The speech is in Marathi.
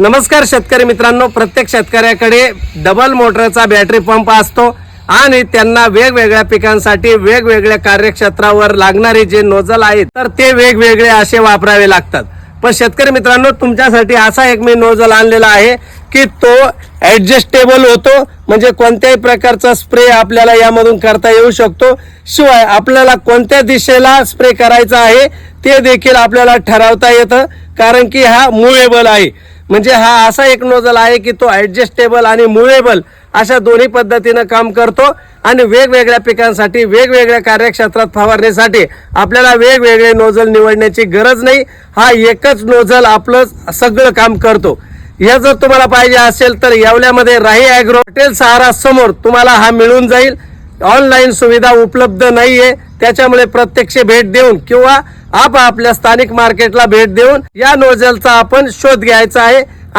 नमस्कार शेतकरी मित्रांनो, प्रत्येक शेतकऱ्याकडे डबल मोटरचा बॅटरी पंप असतो आणि त्यांना वेगवेगळ्या पिकांसाठी वेगवेगळ्या कार्यक्षेत्रावर लागणारे जे नोझल आहेत तर ते वेगवेगळे असे वापरावे लागतात। पण शेतकरी मित्रांनो, तुमच्यासाठी असा एक मी नोझल आणलेला आहे की तो ऍडजस्टेबल होतो, म्हणजे कोणत्याही प्रकारचा स्प्रे आपल्याला यामधून करता येऊ शकतो। शिवाय आपल्याला कोणत्या दिशेला स्प्रे करायचा आहे ते देखील आपल्याला ठरवता येतं, कारण की हा मूवेबल आहे। म्हणजे हा असा एक नोझल आहे की तो ऍडजस्टेबल आणि मूवेबल अशा दोन्ही पद्धतीने काम करतो आणि वेगवेगळ्या पिकांसाठी वेगवेगळ्या कार्यक्षेत्रात फवारण्यासाठी आपल्याला वेगवेगळे नोझल निवडण्याची गरज नाही। हा एकच नोझल आपलं सगळं काम करतो। हे जर तुम्हाला पाहिजे असेल तर येवल्यामध्ये राही ॲग्रो हॉटेल सहारा समोर तुम्हाला हा मिळून जाईल। ऑनलाईन सुविधा उपलब्ध नाहीये, त्याच्यामुळे प्रत्यक्ष भेट देऊन किंवा आपल्या स्थानिक मार्केटला भेट देऊन या नोझलचा आपण शोध घ्यायचा आहे।